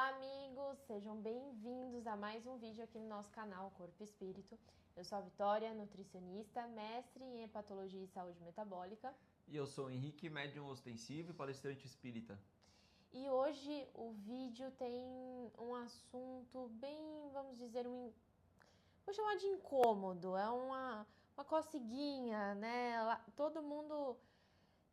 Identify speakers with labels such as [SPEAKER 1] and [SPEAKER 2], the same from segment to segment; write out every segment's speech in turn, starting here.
[SPEAKER 1] Olá amigos, sejam bem-vindos a mais um vídeo aqui no nosso canal Corpo e Espírito. Eu sou a Vitória, nutricionista, mestre em hepatologia e saúde metabólica.
[SPEAKER 2] E eu sou o Henrique, médium ostensivo e palestrante espírita.
[SPEAKER 1] E hoje o vídeo tem um assunto bem, vamos dizer, vou chamar de incômodo, é uma coceguinha, né? Todo mundo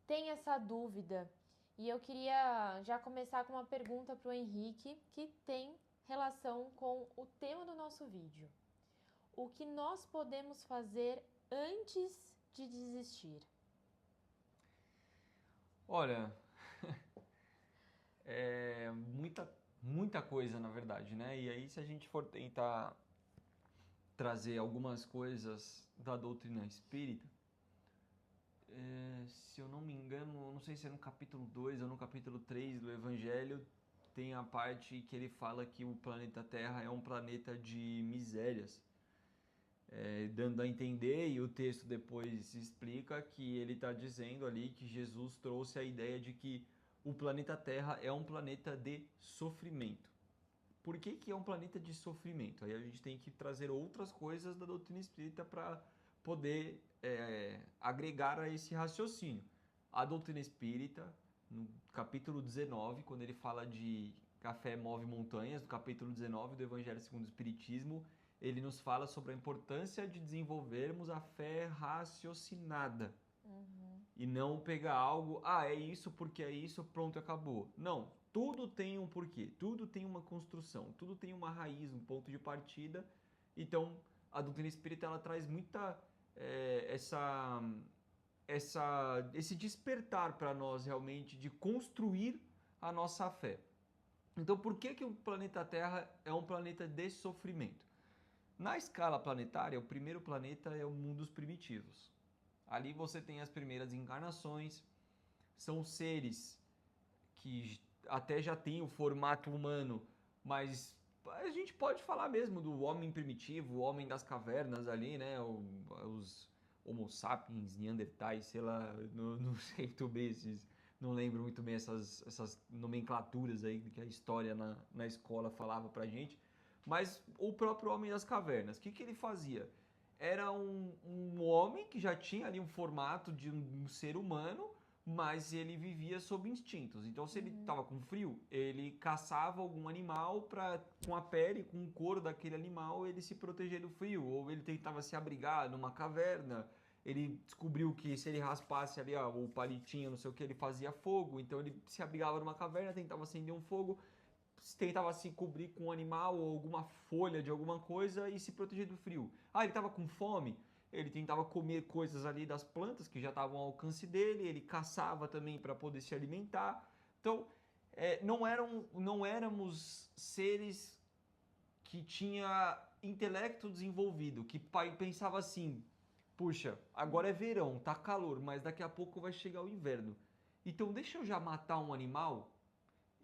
[SPEAKER 1] tem essa dúvida. E eu queria já começar com uma pergunta para o Henrique, que tem relação com o tema do nosso vídeo. O que nós podemos fazer antes de desistir?
[SPEAKER 2] Olha, é muita coisa na verdade, né? E aí se a gente for tentar trazer algumas coisas da doutrina espírita, se eu não me engano, não sei se é no capítulo 2 ou no capítulo 3 do Evangelho, tem a parte que ele fala que o planeta Terra é um planeta de misérias. Dando a entender, e o texto depois explica que ele está dizendo ali que Jesus trouxe a ideia de que o planeta Terra é um planeta de sofrimento. Por que é um planeta de sofrimento? Aí a gente tem que trazer outras coisas da doutrina espírita para poder agregar a esse raciocínio. A doutrina espírita, no capítulo 19, quando ele fala de café move montanhas, no capítulo 19 do Evangelho segundo o Espiritismo, ele nos fala sobre a importância de desenvolvermos a fé raciocinada. E não pegar algo, é isso porque é isso, pronto, acabou. Não, tudo tem um porquê, tudo tem uma construção, tudo tem uma raiz, um ponto de partida. Então, a doutrina espírita ela traz muita esse despertar para nós realmente de construir a nossa fé. Então, por que o planeta Terra é um planeta de sofrimento? Na escala planetária, o primeiro planeta é o mundo dos primitivos. Ali você tem as primeiras encarnações, são seres que até já têm o formato humano, mas a gente pode falar mesmo do homem primitivo, o homem das cavernas ali, né? Os Homo sapiens, Neandertais, sei lá, não sei muito bem não lembro muito bem essas nomenclaturas aí que a história na escola falava pra gente. Mas o próprio homem das cavernas, o que ele fazia? Era um homem que já tinha ali um formato de um ser humano, mas ele vivia sob instintos. Então, se ele estava com frio, ele caçava algum animal para, com a pele, com o couro daquele animal, ele se proteger do frio. Ou ele tentava se abrigar numa caverna. Ele descobriu que se ele raspasse ali o palitinho, não sei o que, ele fazia fogo. Então, ele se abrigava numa caverna, tentava acender um fogo, tentava se cobrir com um animal ou alguma folha de alguma coisa e se proteger do frio. Ele estava com fome, ele tentava comer coisas ali das plantas que já estavam ao alcance dele, ele caçava também para poder se alimentar. Então, não éramos seres que tinha intelecto desenvolvido, que pensava assim, puxa, agora é verão, tá calor, mas daqui a pouco vai chegar o inverno. Então deixa eu já matar um animal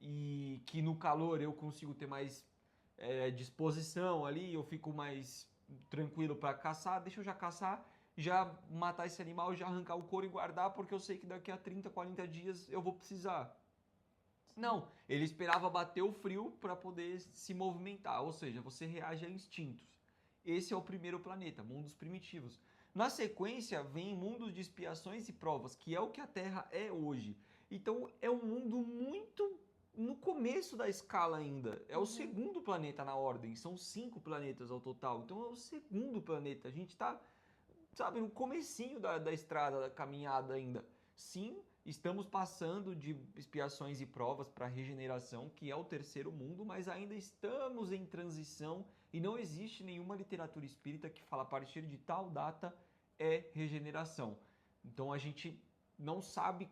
[SPEAKER 2] e que no calor eu consigo ter mais disposição ali, eu fico mais tranquilo para caçar, deixa eu já caçar, já matar esse animal, já arrancar o couro e guardar, porque eu sei que daqui a 30, 40 dias eu vou precisar. Não, ele esperava bater o frio para poder se movimentar, ou seja, você reage a instintos. Esse é o primeiro planeta, mundos primitivos. Na sequência, vem mundos de expiações e provas, que é o que a Terra é hoje. Então, é um mundo muito no começo da escala ainda. É o segundo planeta na ordem, são 5 planetas ao total. Então, é o segundo planeta. A gente está, sabe, no comecinho da estrada, da caminhada ainda. Sim, estamos passando de expiações e provas para regeneração, que é o terceiro mundo, mas ainda estamos em transição e não existe nenhuma literatura espírita que fala a partir de tal data é regeneração. Então a gente não sabe,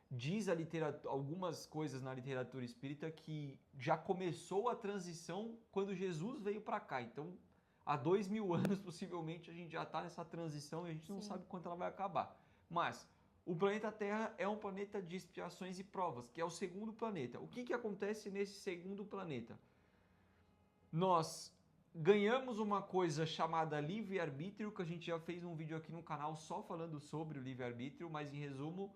[SPEAKER 2] diz a literatura, algumas coisas na literatura espírita que já começou a transição quando Jesus veio para cá. Então há 2000 anos possivelmente a gente já está nessa transição e a gente não sabe quando ela vai acabar. Mas o planeta Terra é um planeta de expiações e provas, que é o segundo planeta. O que acontece nesse segundo planeta? Nós ganhamos uma coisa chamada livre-arbítrio, que a gente já fez um vídeo aqui no canal só falando sobre o livre-arbítrio, mas em resumo,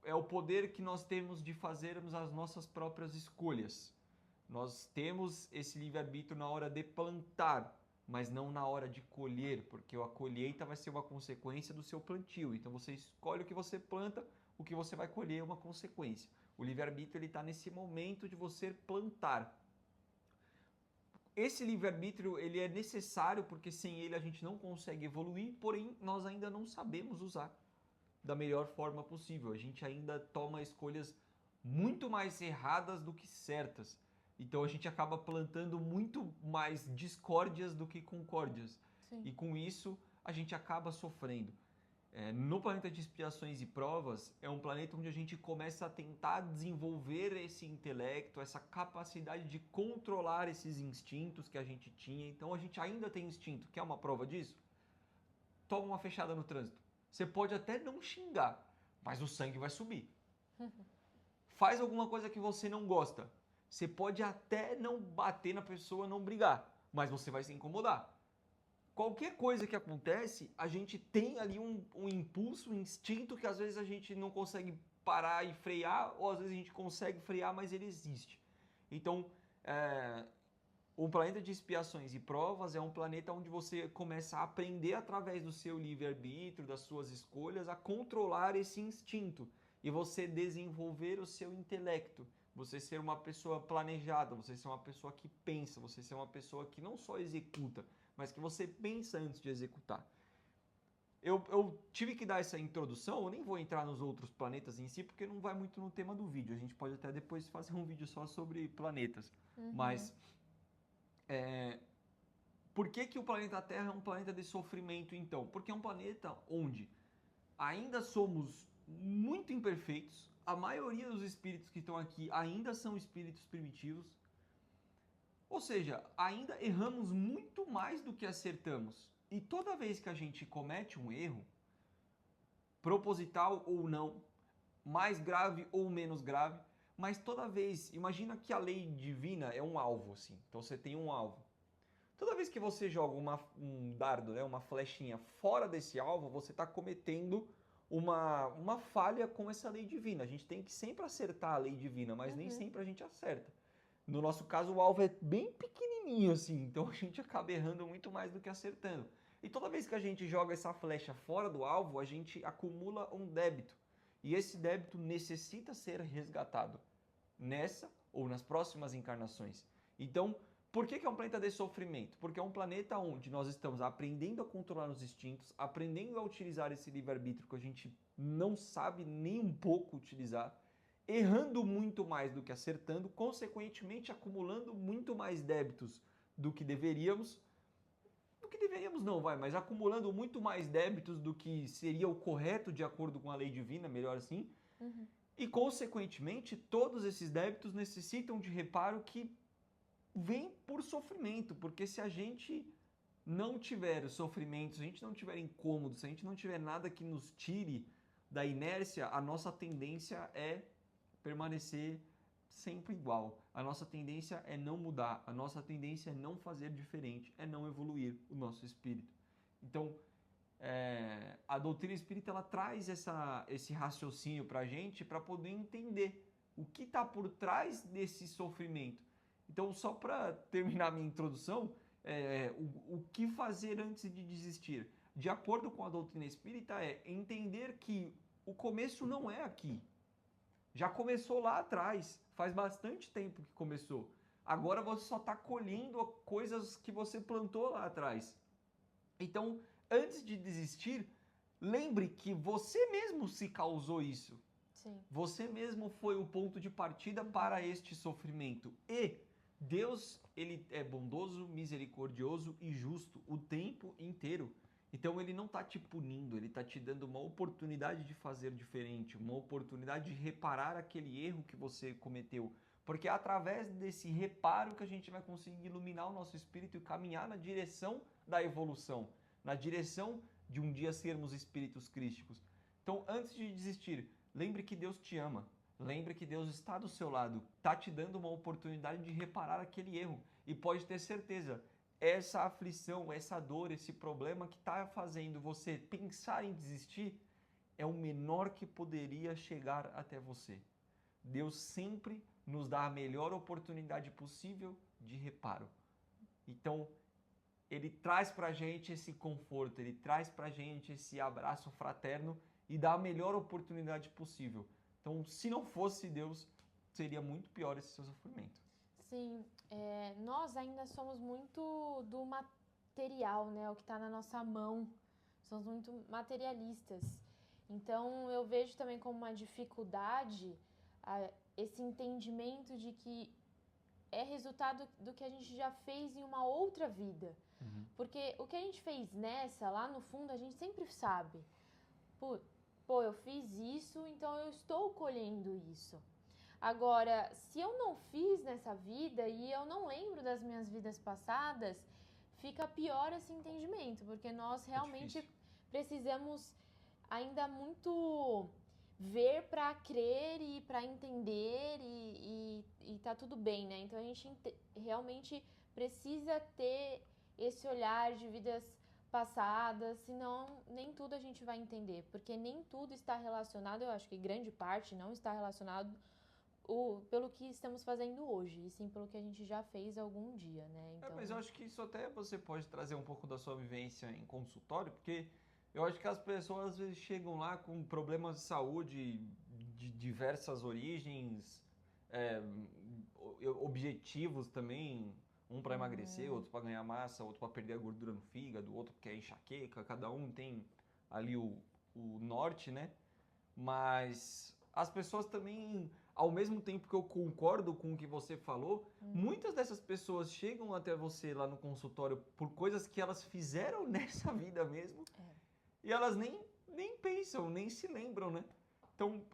[SPEAKER 2] é o poder que nós temos de fazermos as nossas próprias escolhas. Nós temos esse livre-arbítrio na hora de plantar, mas não na hora de colher, porque a colheita vai ser uma consequência do seu plantio. Então você escolhe o que você planta, o que você vai colher é uma consequência. O livre-arbítrio está nesse momento de você plantar. Esse livre-arbítrio ele é necessário porque sem ele a gente não consegue evoluir, porém nós ainda não sabemos usar da melhor forma possível. A gente ainda toma escolhas muito mais erradas do que certas. Então a gente acaba plantando muito mais discórdias do que concórdias.
[SPEAKER 1] Sim.
[SPEAKER 2] E com isso a gente acaba sofrendo. No planeta de expiações e provas, é um planeta onde a gente começa a tentar desenvolver esse intelecto, essa capacidade de controlar esses instintos que a gente tinha. Então a gente ainda tem instinto. Quer uma prova disso? Toma uma fechada no trânsito. Você pode até não xingar, mas o sangue vai subir. Faz alguma coisa que você não gosta. Você pode até não bater na pessoa, não brigar, mas você vai se incomodar. Qualquer coisa que acontece, a gente tem ali um impulso, um instinto que às vezes a gente não consegue parar e frear, ou às vezes a gente consegue frear, mas ele existe. Então, o planeta de expiações e provas é um planeta onde você começa a aprender através do seu livre-arbítrio, das suas escolhas, a controlar esse instinto e você desenvolver o seu intelecto. Você ser uma pessoa planejada, você ser uma pessoa que pensa, você ser uma pessoa que não só executa, mas que você pensa antes de executar. Eu tive que dar essa introdução, eu nem vou entrar nos outros planetas em si, porque não vai muito no tema do vídeo. A gente pode até depois fazer um vídeo só sobre planetas. Mas por que o planeta Terra é um planeta de sofrimento, então? Porque é um planeta onde ainda somos muito imperfeitos, a maioria dos espíritos que estão aqui ainda são espíritos primitivos, ou seja, ainda erramos muito mais do que acertamos. E toda vez que a gente comete um erro, proposital ou não, mais grave ou menos grave, mas toda vez, imagina que a lei divina é um alvo, assim. Então você tem um alvo. Toda vez que você joga um dardo, né, uma flechinha fora desse alvo, você está cometendo uma falha com essa lei divina. A gente tem que sempre acertar a lei divina, mas nem sempre a gente acerta. No nosso caso, o alvo é bem pequenininho, assim, então a gente acaba errando muito mais do que acertando. E toda vez que a gente joga essa flecha fora do alvo, a gente acumula um débito. E esse débito necessita ser resgatado nessa ou nas próximas encarnações. Então, por que é um planeta de sofrimento? Porque é um planeta onde nós estamos aprendendo a controlar os instintos, aprendendo a utilizar esse livre-arbítrio que a gente não sabe nem um pouco utilizar, errando muito mais do que acertando, consequentemente acumulando muito mais débitos do que deveríamos. Do que deveríamos não, mas acumulando muito mais débitos do que seria o correto de acordo com a lei divina, melhor assim. E, consequentemente, todos esses débitos necessitam de reparo que vem por sofrimento, porque se a gente não tiver sofrimento, se a gente não tiver incômodo, se a gente não tiver nada que nos tire da inércia, a nossa tendência é permanecer sempre igual. A nossa tendência é não mudar, a nossa tendência é não fazer diferente, é não evoluir o nosso espírito. Então, a doutrina espírita ela traz esse raciocínio para a gente para poder entender o que está por trás desse sofrimento. Então, só para terminar minha introdução, o que fazer antes de desistir? De acordo com a doutrina espírita, é entender que o começo não é aqui. Já começou lá atrás, faz bastante tempo que começou. Agora você só está colhendo coisas que você plantou lá atrás. Então, antes de desistir, lembre que você mesmo se causou isso.
[SPEAKER 1] Sim.
[SPEAKER 2] Você mesmo foi o ponto de partida para este sofrimento. E Deus, ele é bondoso, misericordioso e justo o tempo inteiro. Então ele não está te punindo, ele está te dando uma oportunidade de fazer diferente, uma oportunidade de reparar aquele erro que você cometeu. Porque é através desse reparo que a gente vai conseguir iluminar o nosso espírito e caminhar na direção da evolução, na direção de um dia sermos espíritos crísticos. Então, antes de desistir, lembre que Deus te ama. Lembre que Deus está do seu lado, está te dando uma oportunidade de reparar aquele erro. E pode ter certeza, essa aflição, essa dor, esse problema que está fazendo você pensar em desistir, é o menor que poderia chegar até você. Deus sempre nos dá a melhor oportunidade possível de reparo. Então, Ele traz pra gente esse conforto, Ele traz pra gente esse abraço fraterno e dá a melhor oportunidade possível. Então, se não fosse Deus, seria muito pior esse seu sofrimento.
[SPEAKER 1] Sim, nós ainda somos muito do material, né? O que está na nossa mão. Somos muito materialistas. Então, eu vejo também como uma dificuldade esse entendimento de que é resultado do que a gente já fez em uma outra vida. Porque o que a gente fez nessa, lá no fundo, a gente sempre sabe. Pô, eu fiz isso, então eu estou colhendo isso. Agora, se eu não fiz nessa vida e eu não lembro das minhas vidas passadas, fica pior esse entendimento, porque nós realmente precisamos ainda muito ver para crer e para entender e tá tudo bem, né? Então a gente realmente precisa ter esse olhar de vidas passadas, senão nem tudo a gente vai entender, porque nem tudo está relacionado, eu acho que grande parte não está relacionado pelo que estamos fazendo hoje, e sim pelo que a gente já fez algum dia, né? Então...
[SPEAKER 2] mas eu acho que isso até você pode trazer um pouco da sua vivência em consultório, porque eu acho que as pessoas às vezes chegam lá com problemas de saúde de diversas origens, objetivos também, um para emagrecer, outro para ganhar massa, outro para perder a gordura no fígado, outro porque é enxaqueca, cada um tem ali o norte, né? Mas as pessoas também, ao mesmo tempo que eu concordo com o que você falou, muitas dessas pessoas chegam até você lá no consultório por coisas que elas fizeram nessa vida mesmo e elas nem pensam, nem se lembram, né? Então,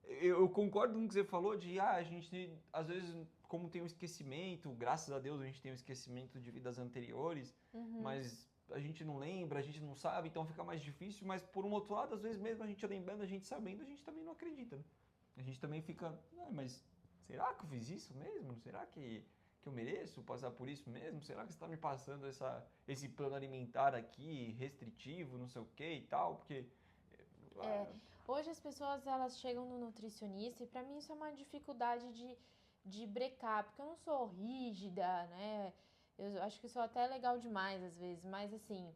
[SPEAKER 2] eu concordo com o que você falou de, a gente, às vezes, como tem um esquecimento, graças a Deus a gente tem um esquecimento de vidas anteriores, mas a gente não lembra, a gente não sabe, então fica mais difícil, mas por um outro lado, às vezes mesmo a gente lembrando, a gente sabendo, a gente também não acredita, né? A gente também fica, mas será que eu fiz isso mesmo? Será que eu mereço passar por isso mesmo? Será que você está me passando esse plano alimentar aqui, restritivo, não sei o que e tal? Porque...
[SPEAKER 1] Hoje as pessoas, elas chegam no nutricionista e pra mim isso é uma dificuldade de brecar, porque eu não sou rígida, né? Eu acho que isso é até legal demais às vezes, mas assim,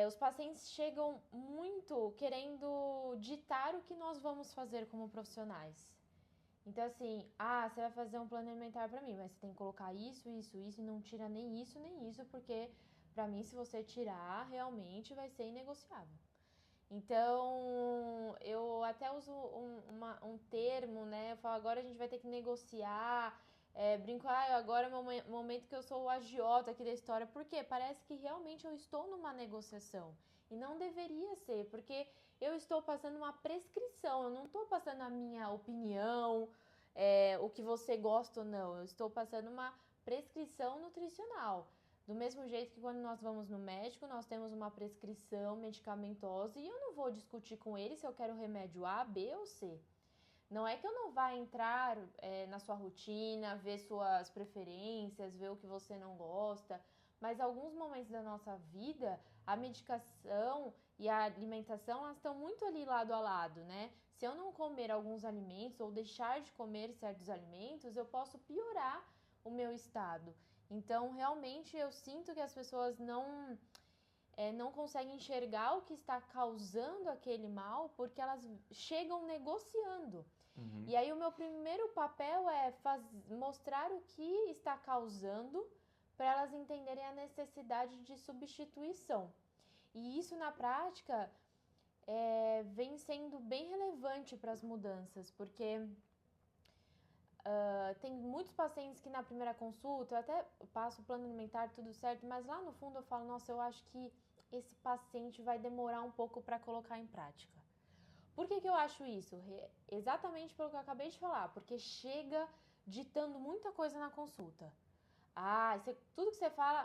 [SPEAKER 1] os pacientes chegam muito querendo ditar o que nós vamos fazer como profissionais. Então assim, você vai fazer um plano alimentar pra mim, mas você tem que colocar isso, isso, isso, e não tira nem isso, porque pra mim se você tirar, realmente vai ser inegociável. Então, eu até uso um termo, né? Eu falo, agora a gente vai ter que negociar. Brinco, agora é o momento que eu sou o agiota aqui da história. Por quê? Parece que realmente eu estou numa negociação. E não deveria ser, porque eu estou passando uma prescrição. Eu não estou passando a minha opinião, o que você gosta ou não. Eu estou passando uma prescrição nutricional. Do mesmo jeito que quando nós vamos no médico, nós temos uma prescrição medicamentosa e eu não vou discutir com ele se eu quero remédio A, B ou C. Não é que eu não vá entrar na sua rotina, ver suas preferências, ver o que você não gosta, mas alguns momentos da nossa vida, a medicação e a alimentação, elas estão muito ali lado a lado, né? Se eu não comer alguns alimentos ou deixar de comer certos alimentos, eu posso piorar o meu estado. Então, realmente, eu sinto que as pessoas não conseguem enxergar o que está causando aquele mal porque elas chegam negociando. E aí, o meu primeiro papel é mostrar o que está causando para elas entenderem a necessidade de substituição. E isso, na prática, vem sendo bem relevante para as mudanças, porque... tem muitos pacientes que na primeira consulta, eu até passo o plano alimentar, tudo certo, mas lá no fundo eu falo, nossa, eu acho que esse paciente vai demorar um pouco para colocar em prática. Por que eu acho isso? Exatamente pelo que eu acabei de falar, porque chega ditando muita coisa na consulta. Tudo que você fala,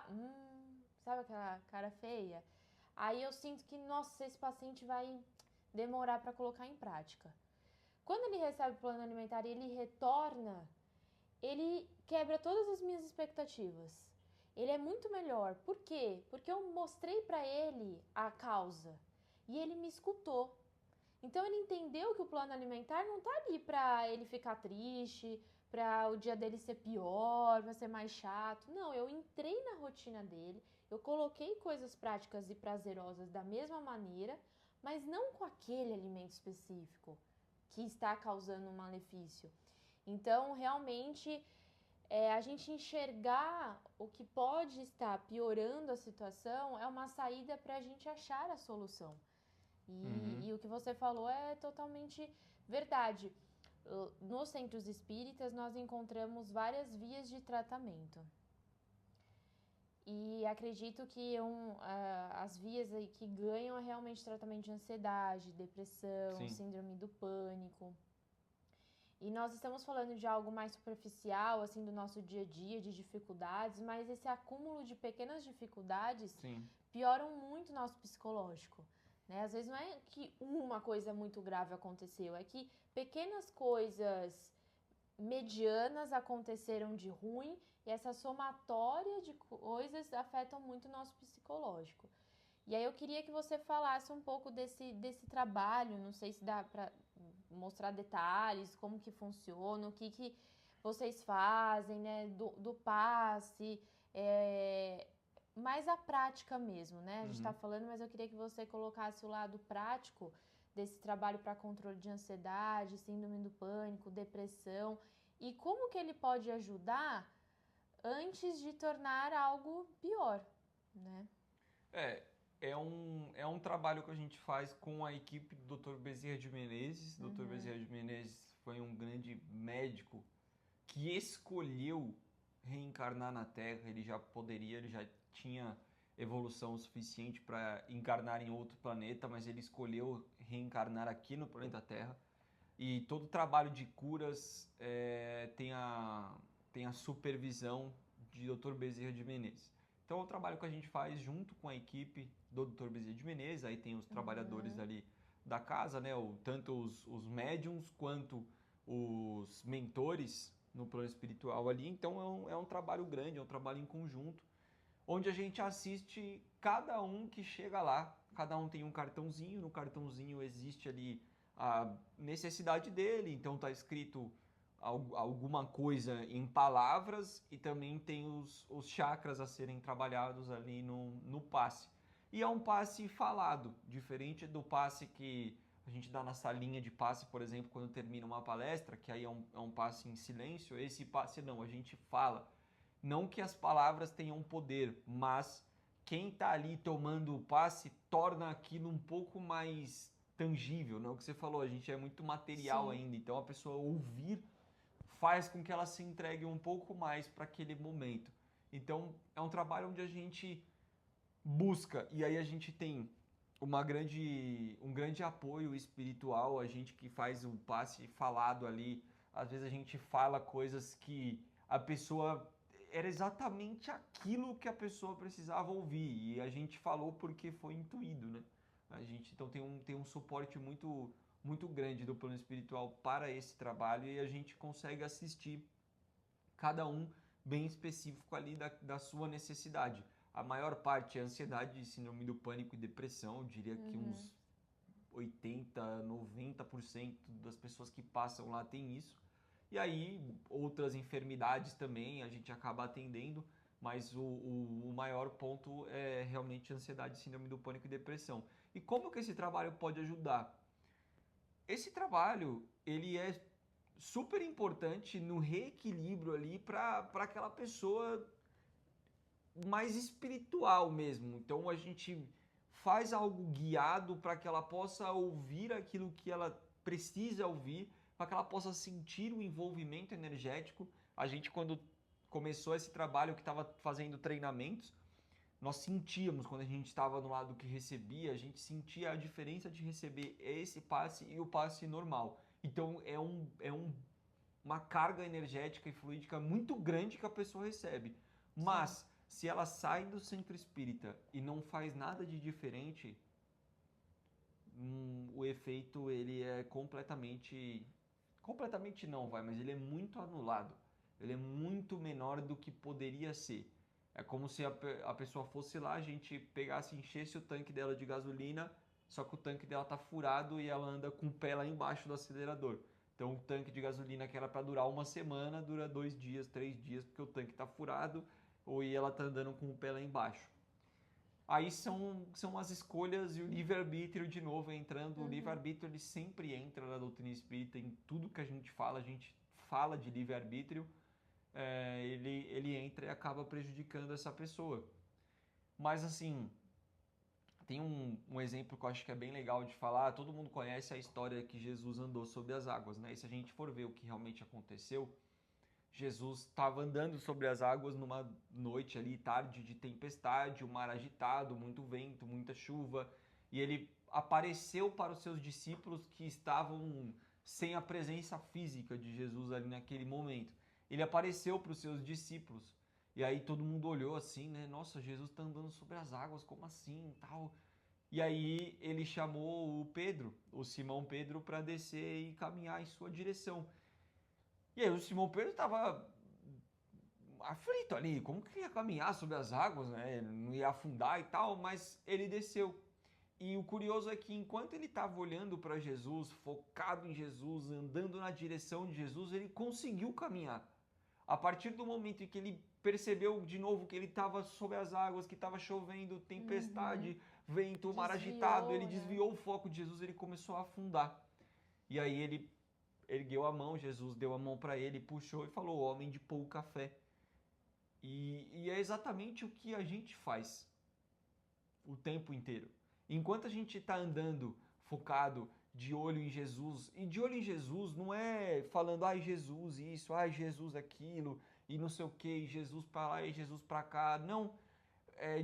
[SPEAKER 1] sabe aquela cara feia? Aí eu sinto que, nossa, esse paciente vai demorar para colocar em prática. Quando ele recebe o plano alimentar e ele retorna, ele quebra todas as minhas expectativas. Ele é muito melhor. Por quê? Porque eu mostrei para ele a causa e ele me escutou. Então ele entendeu que o plano alimentar não tá ali para ele ficar triste, para o dia dele ser pior, para ser mais chato. Não, eu entrei na rotina dele, eu coloquei coisas práticas e prazerosas da mesma maneira, mas não com aquele alimento específico que está causando um malefício. Então, realmente, a gente enxergar o que pode estar piorando a situação é uma saída para a gente achar a solução. E o que você falou é totalmente verdade. Nos centros espíritas, nós encontramos várias vias de tratamento. E acredito que as vias aí que ganham é realmente tratamento de ansiedade, depressão,
[SPEAKER 2] Sim.
[SPEAKER 1] síndrome do pânico. E nós estamos falando de algo mais superficial, assim, do nosso dia a dia, de dificuldades, mas esse acúmulo de pequenas dificuldades
[SPEAKER 2] Sim.
[SPEAKER 1] pioram muito o nosso psicológico, né? Às vezes não é que uma coisa muito grave aconteceu, é que pequenas coisas medianas aconteceram de ruim e essa somatória de coisas afetam muito o nosso psicológico. E aí eu queria que você falasse um pouco desse trabalho, não sei se dá para mostrar detalhes, como que funciona, o que vocês fazem, né, do passe, mais a prática mesmo, né? A gente está falando, mas eu queria que você colocasse o lado prático desse trabalho para controle de ansiedade, síndrome do pânico, depressão, e como que ele pode ajudar antes de tornar algo pior, né?
[SPEAKER 2] É um trabalho que a gente faz com a equipe do Dr. Bezerra de Menezes. Dr. Bezerra de Menezes foi um grande médico que escolheu reencarnar na Terra. Ele já tinha evolução suficiente para encarnar em outro planeta, mas ele escolheu reencarnar aqui no planeta Terra. E todo trabalho de curas tem a supervisão de Dr. Bezerra de Menezes. Então é um trabalho que a gente faz junto com a equipe do Dr. Bezerra de Menezes. Aí tem os trabalhadores ali da casa, né? Tanto os médiums quanto os mentores no plano espiritual ali. Então é um trabalho grande, é um trabalho em conjunto, onde a gente assiste cada um que chega lá. Cada um tem um cartãozinho, no cartãozinho existe ali a necessidade dele, então está escrito alguma coisa em palavras e também tem os chakras a serem trabalhados ali no passe. E é um passe falado, diferente do passe que a gente dá na salinha de passe, por exemplo, quando termina uma palestra, que aí é um passe em silêncio. Esse passe não, a gente fala. Não que as palavras tenham poder, mas quem está ali tomando o passe torna aquilo um pouco mais tangível, não? O que você falou, a gente é muito material
[SPEAKER 1] Sim.
[SPEAKER 2] ainda, então a pessoa ouvir faz com que ela se entregue um pouco mais para aquele momento. Então é um trabalho onde a gente busca, e aí a gente tem um grande apoio espiritual, a gente que faz o passe falado ali, às vezes a gente fala coisas que a pessoa era exatamente aquilo que a pessoa precisava ouvir, e a gente falou porque foi intuído, né? A gente então tem um suporte muito grande do plano espiritual para esse trabalho, e a gente consegue assistir cada um bem específico ali da sua necessidade. A maior parte é ansiedade, síndrome do pânico e depressão. Eu diria que uns 80, 90% das pessoas que passam lá tem isso. E aí, outras enfermidades também a gente acaba atendendo, mas o maior ponto é realmente ansiedade, síndrome do pânico e depressão. E como que esse trabalho pode ajudar? Esse trabalho, ele é super importante no reequilíbrio ali para aquela pessoa mais espiritual mesmo. Então a gente faz algo guiado para que ela possa ouvir aquilo que ela precisa ouvir, para que ela possa sentir o envolvimento energético. A gente, quando começou esse trabalho, que estava fazendo treinamentos, nós sentíamos, quando a gente estava no lado que recebia, a gente sentia a diferença de receber esse passe e o passe normal. Então uma carga energética e fluídica muito grande que a pessoa recebe. Mas se ela sai do centro espírita e não faz nada de diferente, o efeito ele é completamente não vai, mas ele é muito anulado. Ele é muito menor do que poderia ser. É como se a pessoa fosse lá, a gente pegasse, enchesse o tanque dela de gasolina, só que o tanque dela tá furado e ela anda com o pé lá embaixo do acelerador. Então o tanque de gasolina que era para durar uma semana, dura 2 dias, 3 dias, porque o tanque tá furado ou e ela tá andando com o pé lá embaixo. Aí são as escolhas e o livre-arbítrio de novo entrando. O livre-arbítrio ele sempre entra na doutrina espírita, em tudo que a gente fala de livre-arbítrio, ele entra e acaba prejudicando essa pessoa. Mas assim, tem um exemplo que eu acho que é bem legal de falar. Todo mundo conhece a história que Jesus andou sobre as águas, né? E se a gente for ver o que realmente aconteceu, Jesus estava andando sobre as águas numa noite ali, tarde de tempestade, o mar agitado, muito vento, muita chuva, e ele apareceu para os seus discípulos que estavam sem a presença física de Jesus ali naquele momento. Ele apareceu para os seus discípulos, e aí todo mundo olhou assim, né? Nossa, Jesus está andando sobre as águas, como assim, tal? E aí ele chamou o Pedro, o Simão Pedro, para descer e caminhar em sua direção. E aí o Simão Pedro estava aflito ali, como que ia caminhar sobre as águas, né? Não ia afundar e tal, mas ele desceu. E o curioso é que enquanto ele estava olhando para Jesus, focado em Jesus, andando na direção de Jesus, ele conseguiu caminhar. A partir do momento em que ele percebeu de novo que ele estava sobre as águas, que estava chovendo, tempestade, vento, mar agitado, ele desviou o foco de Jesus, ele começou a afundar. E aí ele ergueu a mão, Jesus deu a mão para ele, puxou e falou: homem de pouca fé. E é exatamente o que a gente faz o tempo inteiro. Enquanto a gente está andando focado de olho em Jesus, e de olho em Jesus não é falando, ai Jesus isso, ai Jesus aquilo, e não sei o que, Jesus para lá e Jesus para cá. Não,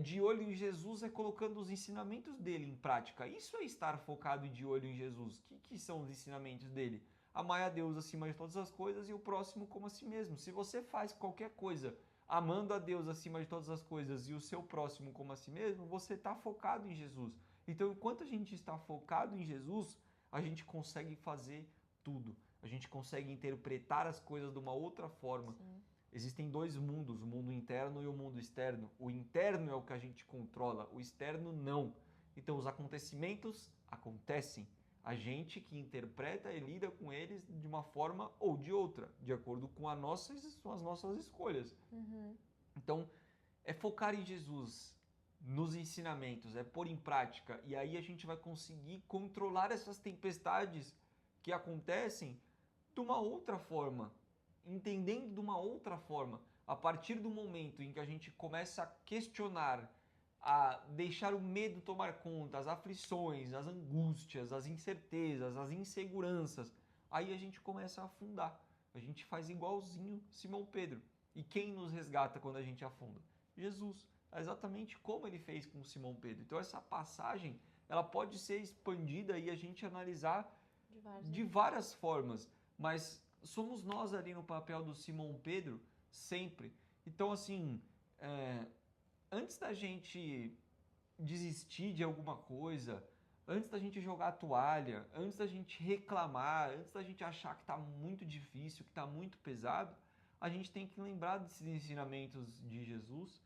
[SPEAKER 2] de olho em Jesus é colocando os ensinamentos dele em prática. Isso é estar focado e de olho em Jesus. O que são os ensinamentos dele? Amar a Deus acima de todas as coisas e o próximo como a si mesmo. Se você faz qualquer coisa amando a Deus acima de todas as coisas e o seu próximo como a si mesmo, você está focado em Jesus. Então, enquanto a gente está focado em Jesus, a gente consegue fazer tudo. A gente consegue interpretar as coisas de uma outra forma. Sim. Existem dois mundos, o mundo interno e o mundo externo. O interno é o que a gente controla, o externo não. Então, os acontecimentos acontecem. A gente que interpreta e lida com eles de uma forma ou de outra, de acordo com as nossas escolhas. Então, é focar em Jesus, nos ensinamentos, é pôr em prática. E aí a gente vai conseguir controlar essas tempestades que acontecem de uma outra forma, entendendo de uma outra forma. A partir do momento em que a gente começa a questionar, a deixar o medo tomar conta, as aflições, as angústias, as incertezas, as inseguranças, aí a gente começa a afundar. A gente faz igualzinho Simão Pedro. E quem nos resgata quando a gente afunda? Jesus. É exatamente como ele fez com Simão Pedro. Então essa passagem, ela pode ser expandida e a gente analisar de várias formas, mas somos nós ali no papel do Simão Pedro sempre. Então assim, antes da gente desistir de alguma coisa, antes da gente jogar a toalha, antes da gente reclamar, antes da gente achar que está muito difícil, que está muito pesado, a gente tem que lembrar desses ensinamentos de Jesus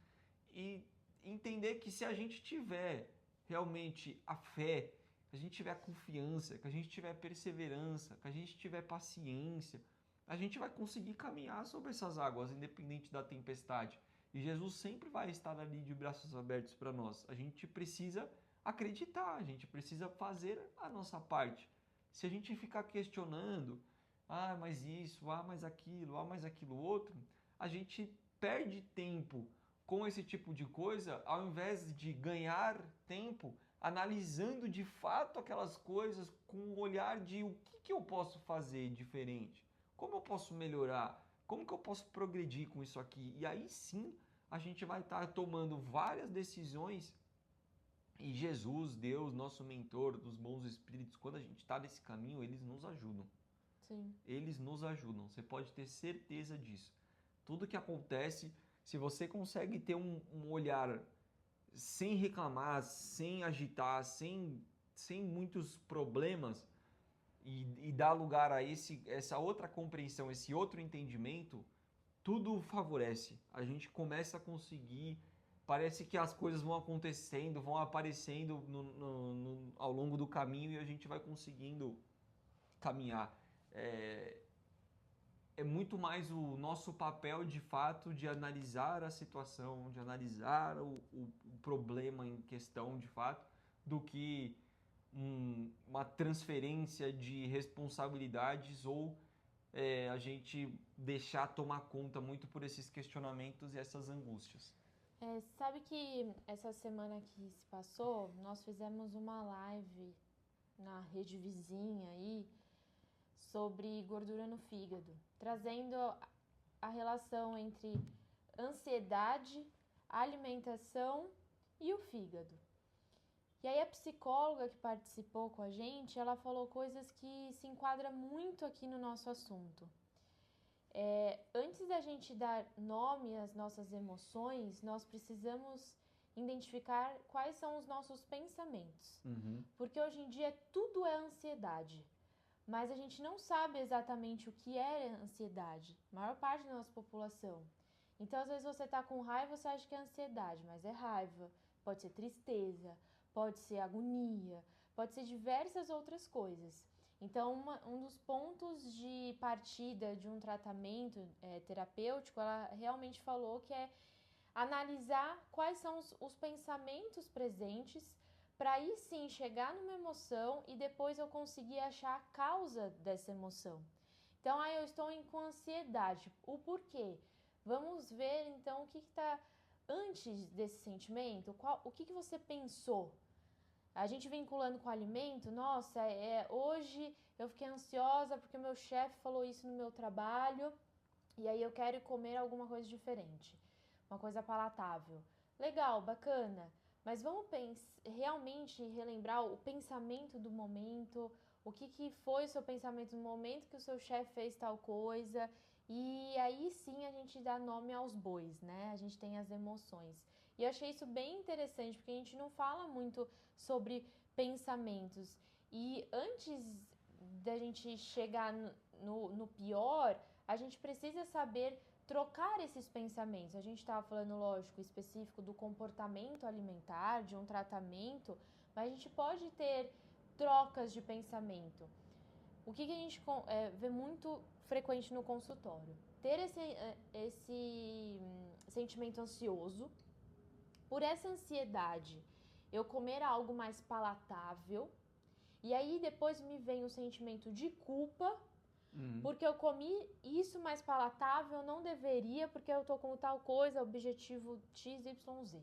[SPEAKER 2] e entender que se a gente tiver realmente a fé, que a gente tiver confiança, que a gente tiver perseverança, que a gente tiver paciência, a gente vai conseguir caminhar sobre essas águas, independente da tempestade. E Jesus sempre vai estar ali de braços abertos para nós. A gente precisa acreditar, a gente precisa fazer a nossa parte. Se a gente ficar questionando, ah, mas isso, ah, mas aquilo outro, a gente perde tempo com esse tipo de coisa, ao invés de ganhar tempo analisando de fato aquelas coisas com o olhar de o que eu posso fazer diferente, como eu posso melhorar, como que eu posso progredir com isso aqui. E aí sim a gente vai estar tomando várias decisões e Jesus, Deus, nosso mentor dos bons espíritos, quando a gente está nesse caminho, eles nos ajudam. Sim. Eles nos ajudam, você pode ter certeza disso. Tudo que acontece, se você consegue ter um olhar sem reclamar, sem agitar, sem muitos problemas e dar lugar a essa outra compreensão, esse outro entendimento, tudo favorece. A gente começa a conseguir parece que as coisas vão acontecendo, vão aparecendo ao longo do caminho e a gente vai conseguindo caminhar. É muito mais o nosso papel, de fato, de analisar a situação, de analisar o problema em questão, de fato, do que uma transferência de responsabilidades ou a gente deixar tomar conta muito por esses questionamentos e essas angústias.
[SPEAKER 1] Sabe que essa semana que se passou, nós fizemos uma live na rede vizinha aí sobre gordura no fígado, trazendo a relação entre ansiedade, alimentação e o fígado. E aí a psicóloga que participou com a gente, ela falou coisas que se enquadram muito aqui no nosso assunto. Antes da gente dar nome às nossas emoções, nós precisamos identificar quais são os nossos pensamentos. Porque hoje em dia tudo é ansiedade, mas a gente não sabe exatamente o que é ansiedade, a maior parte da nossa população. Então, às vezes você está com raiva, você acha que é ansiedade, mas é raiva, pode ser tristeza, pode ser agonia, pode ser diversas outras coisas. Então, um dos pontos de partida de um tratamento terapêutico, ela realmente falou que é analisar quais são os pensamentos presentes para aí sim chegar numa emoção e depois eu conseguir achar a causa dessa emoção. Então, eu estou com ansiedade. O porquê? Vamos ver então o que está antes desse sentimento, o que você pensou? A gente vinculando com o alimento, nossa, hoje eu fiquei ansiosa porque meu chefe falou isso no meu trabalho e aí eu quero comer alguma coisa diferente, uma coisa palatável. Legal, bacana, mas vamos realmente relembrar o pensamento do momento, o que foi o seu pensamento no momento que o seu chefe fez tal coisa, e aí sim a gente dá nome aos bois, né? A gente tem as emoções. E eu achei isso bem interessante, porque a gente não fala muito sobre pensamentos. E antes da gente chegar no pior, a gente precisa saber trocar esses pensamentos. A gente estava falando, lógico, específico do comportamento alimentar, de um tratamento, mas a gente pode ter trocas de pensamento. O que a gente vê muito frequente no consultório? Ter esse sentimento ansioso, por essa ansiedade, eu comer algo mais palatável, e aí depois me vem o sentimento de culpa, porque eu comi isso mais palatável, eu não deveria, porque eu tô com tal coisa, objetivo XYZ.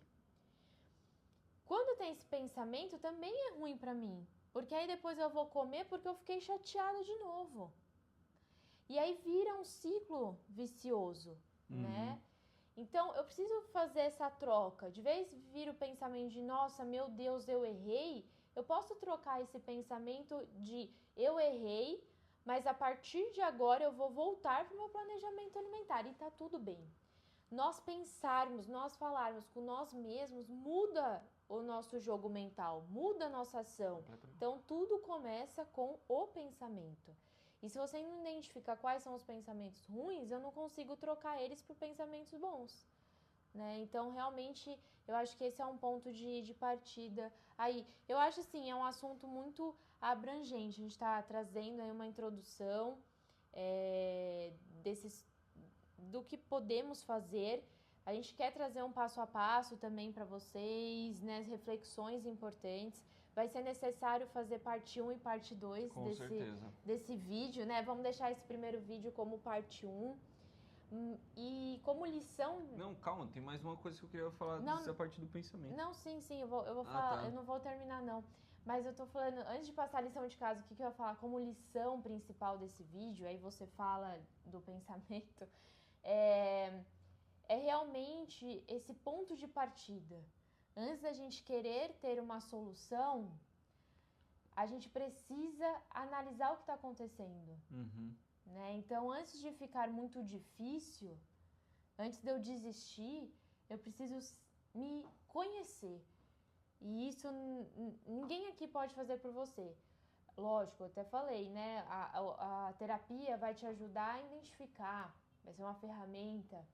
[SPEAKER 1] Quando tem esse pensamento, também é ruim pra mim, porque aí depois eu vou comer porque eu fiquei chateada de novo. E aí vira um ciclo vicioso, né? Então, eu preciso fazer essa troca. De vez vir o pensamento de, nossa, meu Deus, eu errei, eu posso trocar esse pensamento de eu errei, mas a partir de agora eu vou voltar para o meu planejamento alimentar e tá tudo bem. Nós pensarmos, nós falarmos com nós mesmos, muda o nosso jogo mental, muda a nossa ação. Então, tudo começa com o pensamento. E se você não identificar quais são os pensamentos ruins, eu não consigo trocar eles por pensamentos bons, né? Então, realmente, eu acho que esse é um ponto de partida aí. Eu acho, assim, é um assunto muito abrangente. A gente está trazendo aí uma introdução do que podemos fazer. A gente quer trazer um passo a passo também para vocês, né? Reflexões importantes. Vai ser necessário fazer parte 1 e parte 2 desse vídeo, né? Vamos deixar esse primeiro vídeo como parte 1. E como lição...
[SPEAKER 2] Não, calma, tem mais uma coisa que eu queria falar dessa parte do pensamento.
[SPEAKER 1] Não, sim, eu vou falar, tá. Eu não vou terminar não. Mas eu tô falando, antes de passar a lição de casa, o que eu ia falar como lição principal desse vídeo, aí você fala do pensamento, é realmente esse ponto de partida. Antes da gente querer ter uma solução, a gente precisa analisar o que está acontecendo. Né? Então, antes de ficar muito difícil, antes de eu desistir, eu preciso me conhecer. E isso ninguém aqui pode fazer por você. Lógico, eu até falei, né? A terapia vai te ajudar a identificar, vai ser uma ferramenta.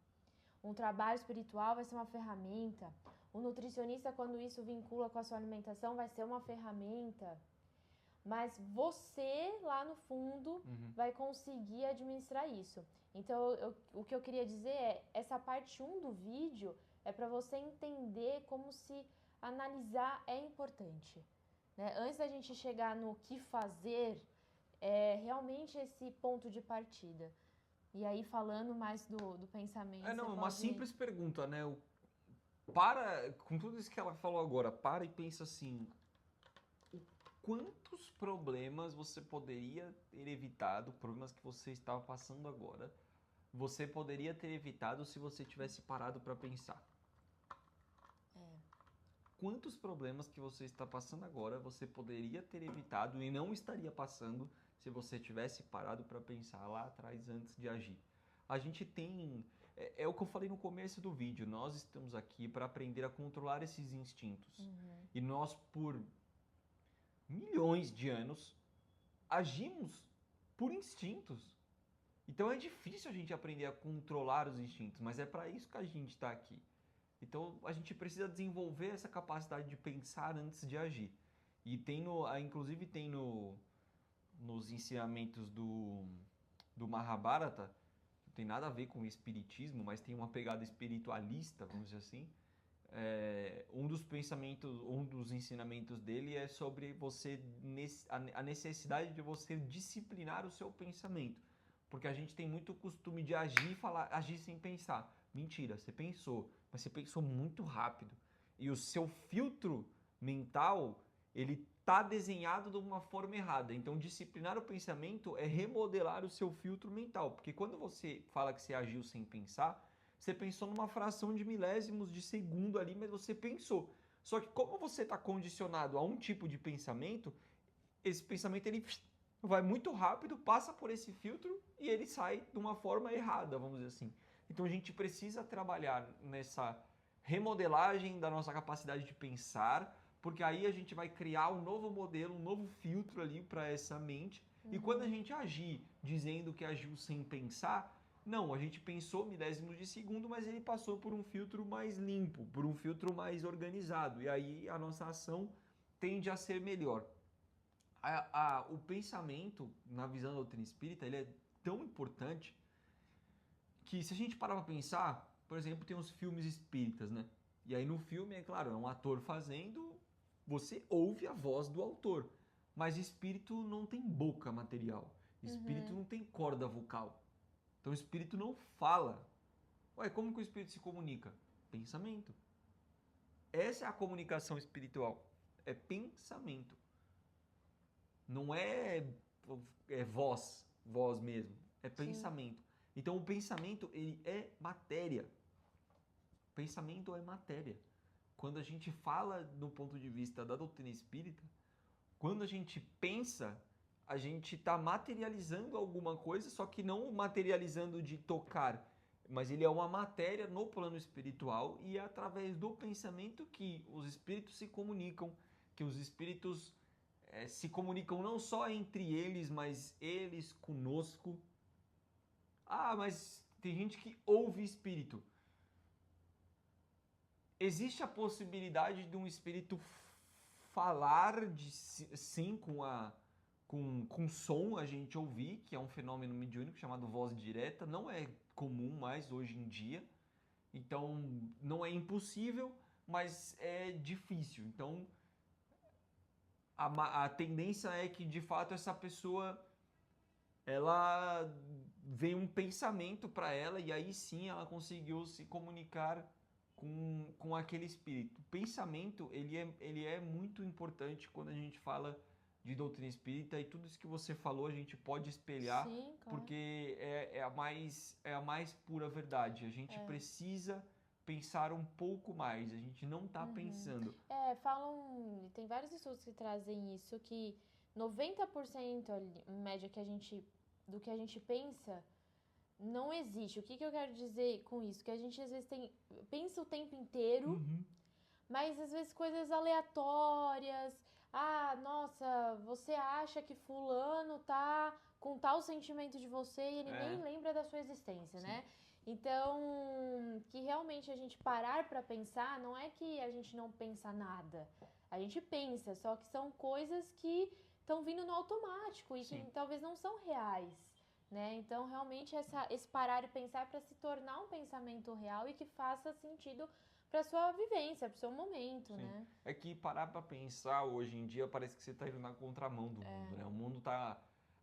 [SPEAKER 1] Um trabalho espiritual vai ser uma ferramenta. O nutricionista, quando isso vincula com a sua alimentação, vai ser uma ferramenta. Mas você, lá no fundo, vai conseguir administrar isso. Então, o que eu queria dizer é, essa parte 1 do vídeo é para você entender como se analisar é importante. Né? Antes da gente chegar no que fazer, é realmente esse ponto de partida. E aí, falando mais do pensamento...
[SPEAKER 2] Não,
[SPEAKER 1] uma
[SPEAKER 2] simples pergunta, né? Com tudo isso que ela falou agora, para e pensa assim, quantos problemas você poderia ter evitado, problemas que você estava passando agora, você poderia ter evitado se você tivesse parado para pensar? Quantos problemas que você está passando agora você poderia ter evitado e não estaria passando se você tivesse parado para pensar lá atrás antes de agir? A gente tem... É o que eu falei no começo do vídeo, nós estamos aqui para aprender a controlar esses instintos. E nós, por milhões de anos, agimos por instintos. Então é difícil a gente aprender a controlar os instintos, mas é para isso que a gente está aqui. Então a gente precisa desenvolver essa capacidade de pensar antes de agir. E inclusive tem nos ensinamentos do Mahabharata, não tem nada a ver com o espiritismo, mas tem uma pegada espiritualista, vamos dizer assim. Um dos ensinamentos dele é sobre a necessidade de você disciplinar o seu pensamento. Porque a gente tem muito costume de agir sem pensar. Mentira, você pensou, mas você pensou muito rápido. E o seu filtro mental, ele tá desenhado de uma forma errada. Então, disciplinar o pensamento é remodelar o seu filtro mental. Porque quando você fala que você agiu sem pensar, você pensou numa fração de milésimos de segundo ali, mas você pensou. Só que como você está condicionado a um tipo de pensamento, esse pensamento ele vai muito rápido, passa por esse filtro e ele sai de uma forma errada, vamos dizer assim. Então a gente precisa trabalhar nessa remodelagem da nossa capacidade de pensar, porque aí a gente vai criar um novo modelo, um novo filtro ali para essa mente. E quando a gente agir dizendo que agiu sem pensar, não, a gente pensou milésimos de segundo, mas ele passou por um filtro mais limpo, por um filtro mais organizado. E aí a nossa ação tende a ser melhor. O pensamento, na visão da doutrina espírita, ele é tão importante que se a gente parar para pensar, por exemplo, tem os filmes espíritas, né? E aí no filme, é claro, é um ator fazendo, você ouve a voz do autor. Mas espírito não tem boca material. Espírito não tem corda vocal. Então o espírito não fala. Ué, como que o espírito se comunica? Pensamento. Essa é a comunicação espiritual. É pensamento. Não é voz mesmo. É pensamento. Sim. Então o pensamento, ele é matéria. Pensamento é matéria. Quando a gente fala do ponto de vista da doutrina espírita, quando a gente pensa, a gente está materializando alguma coisa, só que não materializando de tocar, mas ele é uma matéria no plano espiritual e é através do pensamento que os espíritos se comunicam, que os espíritos se comunicam não só entre eles, mas eles conosco. Ah, mas tem gente que ouve espírito. Existe a possibilidade de um espírito falar sim com som, a gente ouvir, que é um fenômeno mediúnico chamado voz direta. Não é comum mais hoje em dia. Então, não é impossível, mas é difícil. Então, a tendência é que, de fato, essa pessoa, ela vem um pensamento para ela e aí sim ela conseguiu se comunicar com aquele espírito. O pensamento, ele é muito importante quando a gente fala de doutrina espírita, e tudo isso que você falou a gente pode espelhar. Sim, claro. Porque é a mais pura verdade. A gente precisa pensar um pouco mais, a gente não está pensando.
[SPEAKER 1] Tem vários estudos que trazem isso, que 90% em média do que a gente pensa não existe. O que eu quero dizer com isso? Que a gente às vezes pensa o tempo inteiro, mas às vezes coisas aleatórias. Ah, nossa, você acha que fulano tá com tal sentimento de você e ele nem lembra da sua existência, né? Então, que realmente a gente parar para pensar, não é que a gente não pensa nada. A gente pensa, só que são coisas que estão vindo no automático e que
[SPEAKER 2] Sim.
[SPEAKER 1] talvez não são reais, né? Então, realmente, esse parar e pensar é para se tornar um pensamento real e que faça sentido para sua vivência, para o seu momento,
[SPEAKER 2] Sim.
[SPEAKER 1] né?
[SPEAKER 2] É que parar pra pensar hoje em dia parece que você tá indo na contramão do mundo, né? O mundo tá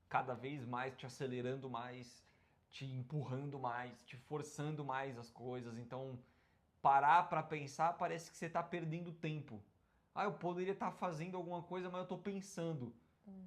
[SPEAKER 2] cada vez mais te acelerando mais, te empurrando mais, te forçando mais as coisas. Então, parar pra pensar parece que você tá perdendo tempo. Ah, eu poderia estar fazendo alguma coisa, mas eu tô pensando.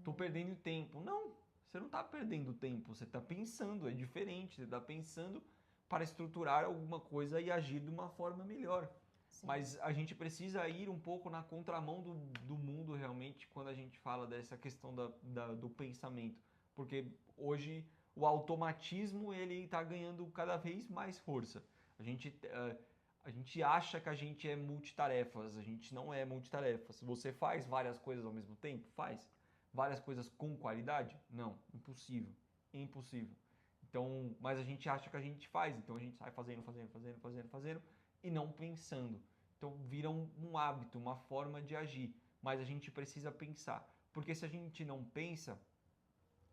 [SPEAKER 2] Tô perdendo tempo. Não, você não tá perdendo tempo, você tá pensando, é diferente. Você tá pensando para estruturar alguma coisa e agir de uma forma melhor.
[SPEAKER 1] Sim.
[SPEAKER 2] Mas a gente precisa ir um pouco na contramão do mundo realmente quando a gente fala dessa questão do pensamento. Porque hoje o automatismo ele está ganhando cada vez mais força. A gente acha que a gente é multitarefas, a gente não é multitarefas. Você faz várias coisas ao mesmo tempo? Faz. Várias coisas com qualidade? Não, impossível. Impossível. Então, mas a gente acha que a gente faz, então a gente sai fazendo e não pensando. Então vira um hábito, uma forma de agir, mas a gente precisa pensar. Porque se a gente não pensa,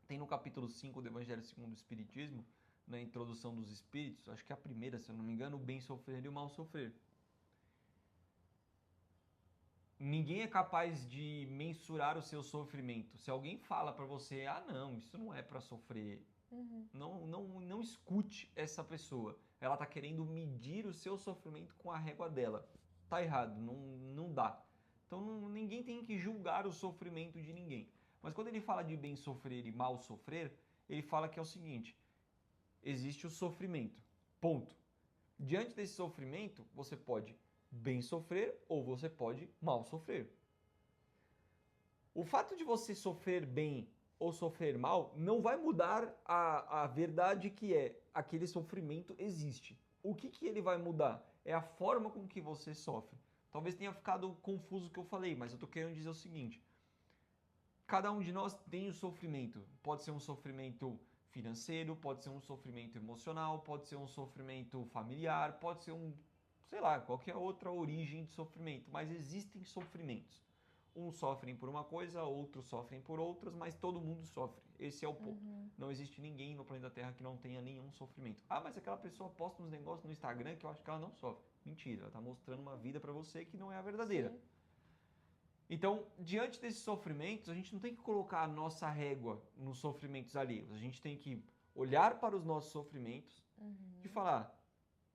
[SPEAKER 2] tem no capítulo 5 do Evangelho segundo o Espiritismo, na introdução dos espíritos, acho que é a primeira, se eu não me engano, o bem sofrer e o mal sofrer. Ninguém é capaz de mensurar o seu sofrimento. Se alguém fala para você, ah, não, isso não é para sofrer, não escute essa pessoa. Ela está querendo medir o seu sofrimento com a régua dela. Tá errado, não dá. Então ninguém tem que julgar o sofrimento de ninguém. Mas quando ele fala de bem sofrer e mal sofrer, ele fala que é o seguinte: existe o sofrimento. Ponto. Diante desse sofrimento, você pode bem sofrer ou você pode mal sofrer. O fato de você sofrer bem ou sofrer mal não vai mudar a verdade que é aquele sofrimento existe. O que ele vai mudar? É a forma com que você sofre. Talvez tenha ficado confuso o que eu falei, mas eu estou querendo dizer o seguinte: cada um de nós tem o sofrimento. Pode ser um sofrimento financeiro, pode ser um sofrimento emocional, pode ser um sofrimento familiar, pode ser sei lá, qualquer outra origem de sofrimento, mas existem sofrimentos. Uns sofrem por uma coisa, outros sofrem por outras, mas todo mundo sofre. Esse é o ponto. Não existe ninguém no planeta Terra que não tenha nenhum sofrimento. Ah, mas aquela pessoa posta uns negócios no Instagram que eu acho que ela não sofre. Mentira, ela está mostrando uma vida para você que não é a verdadeira.
[SPEAKER 1] Sim.
[SPEAKER 2] Então, diante desses sofrimentos, a gente não tem que colocar a nossa régua nos sofrimentos alheios. A gente tem que olhar para os nossos sofrimentos e falar: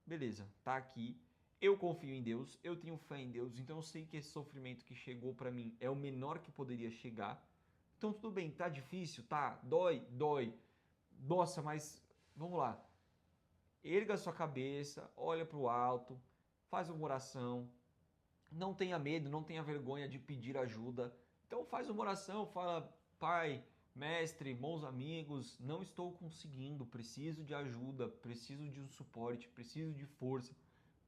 [SPEAKER 2] beleza, tá aqui, eu confio em Deus, eu tenho fé em Deus, então eu sei que esse sofrimento que chegou para mim é o menor que poderia chegar. Então tudo bem, tá difícil, tá, dói. Nossa, mas vamos lá. Erga a sua cabeça, olha para o alto, faz uma oração, não tenha medo, não tenha vergonha de pedir ajuda. Então faz uma oração, fala: Pai, mestre, bons amigos, não estou conseguindo, preciso de ajuda, preciso de um suporte, preciso de força.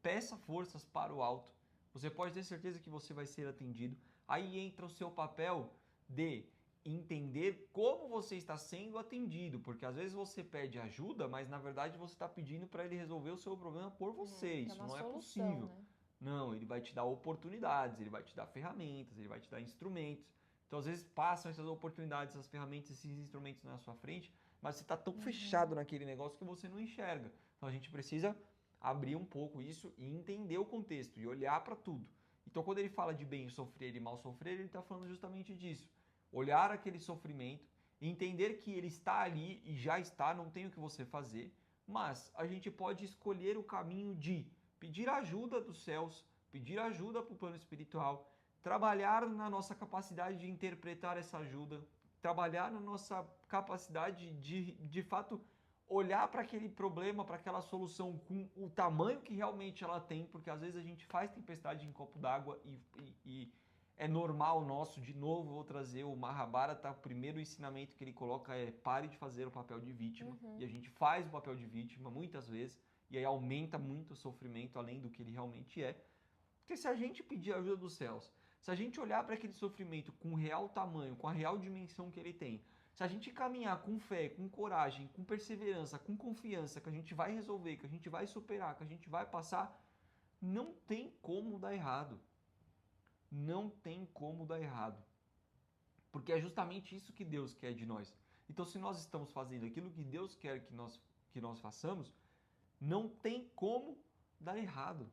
[SPEAKER 2] Peça forças para o alto. Você pode ter certeza que você vai ser atendido. Aí entra o seu papel de entender como você está sendo atendido, porque às vezes você pede ajuda, mas na verdade você está pedindo para ele resolver o seu problema por você. Isso não é possível.
[SPEAKER 1] Né?
[SPEAKER 2] Não, ele vai te dar oportunidades, ele vai te dar ferramentas, ele vai te dar instrumentos. Então, às vezes, passam essas oportunidades, essas ferramentas, esses instrumentos na sua frente, mas você está tão fechado naquele negócio que você não enxerga. Então, a gente precisa abrir um pouco isso e entender o contexto e olhar para tudo. Então, quando ele fala de bem sofrer e mal sofrer, ele está falando justamente disso. Olhar aquele sofrimento, entender que ele está ali e já está, não tem o que você fazer, mas a gente pode escolher o caminho de pedir ajuda dos céus, pedir ajuda para o plano espiritual, trabalhar na nossa capacidade de interpretar essa ajuda, trabalhar na nossa capacidade de fato, olhar para aquele problema, para aquela solução com o tamanho que realmente ela tem, porque às vezes a gente faz tempestade em copo d'água e é normal nosso. De novo, vou trazer o Mahabharata, o primeiro ensinamento que ele coloca é: pare de fazer o papel de vítima, e a gente faz o papel de vítima muitas vezes, e aí aumenta muito o sofrimento, além do que ele realmente é. Porque se a gente pedir ajuda dos céus, se a gente olhar para aquele sofrimento com o real tamanho, com a real dimensão que ele tem, Se a gente caminhar com fé, com coragem, com perseverança, com confiança, que a gente vai resolver, que a gente vai superar, que a gente vai passar, não tem como dar errado. Não tem como dar errado. Porque é justamente isso que Deus quer de nós. Então, se nós estamos fazendo aquilo que Deus quer que nós façamos, não tem como dar errado.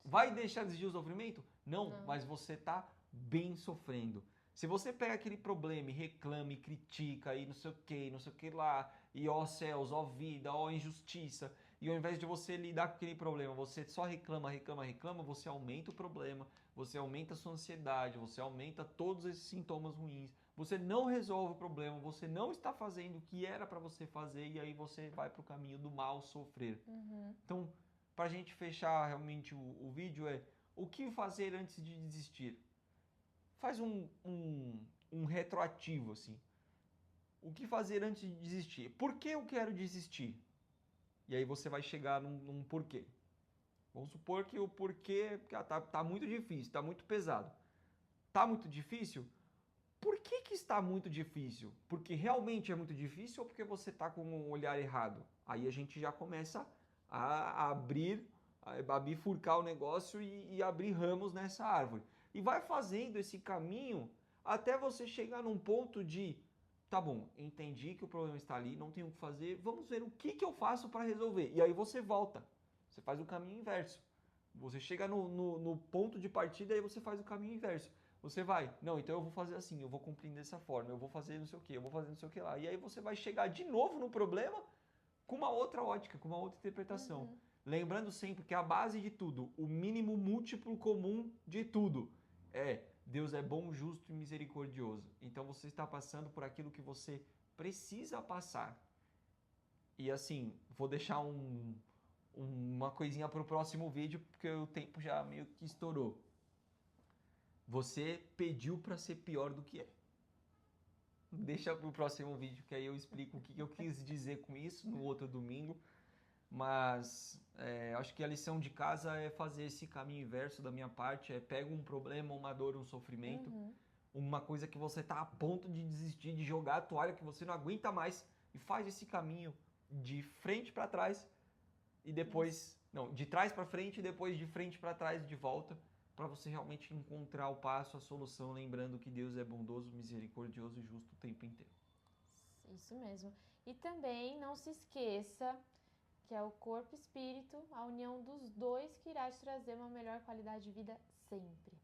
[SPEAKER 2] Vai deixar de existir o sofrimento? Não, mas você está bem sofrendo. Se você pega aquele problema e reclama e critica e não sei o que lá, e ó céus, ó vida, ó injustiça, e ao invés de você lidar com aquele problema, você só reclama, você aumenta o problema, você aumenta a sua ansiedade, você aumenta todos esses sintomas ruins, você não resolve o problema, você não está fazendo o que era para você fazer e aí você vai para o caminho do mal sofrer. Então, para a gente fechar realmente o vídeo o que fazer antes de desistir? Faz um retroativo, assim. O que fazer antes de desistir? Por que eu quero desistir? E aí você vai chegar num porquê. Vamos supor que o porquê tá muito difícil, tá muito pesado. Tá muito difícil? Por que está muito difícil? Porque realmente é muito difícil ou porque você tá com um olhar errado? Aí a gente já começa a bifurcar o negócio e abrir ramos nessa árvore. E vai fazendo esse caminho até você chegar num ponto de, tá bom, entendi que o problema está ali, não tenho o que fazer, vamos ver o que eu faço para resolver. E aí você volta, você faz o caminho inverso. Você chega no ponto de partida e aí você faz o caminho inverso. Você vai, não, então eu vou fazer assim, eu vou cumprir dessa forma, eu vou fazer não sei o que, eu vou fazer não sei o que lá. E aí você vai chegar de novo no problema com uma outra ótica, com uma outra interpretação. Lembrando sempre que a base de tudo, o mínimo múltiplo comum de tudo, Deus é bom, justo e misericordioso. Então você está passando por aquilo que você precisa passar. E assim, vou deixar uma coisinha para o próximo vídeo, porque o tempo já meio que estourou. Você pediu para ser pior do que é. Deixa para o próximo vídeo, que aí eu explico o que eu quis dizer com isso no outro domingo. Mas acho que a lição de casa é fazer esse caminho inverso da minha parte. Pega um problema, uma dor, um sofrimento, uma coisa que você está a ponto de desistir, de jogar a toalha, que você não aguenta mais, e faz esse caminho de frente para trás e depois... Não, de trás para frente e depois de frente para trás e de volta, para você realmente encontrar o passo, a solução, lembrando que Deus é bondoso, misericordioso e justo o tempo inteiro.
[SPEAKER 1] Isso mesmo. E também não se esqueça que é o corpo e espírito, a união dos dois que irá te trazer uma melhor qualidade de vida sempre.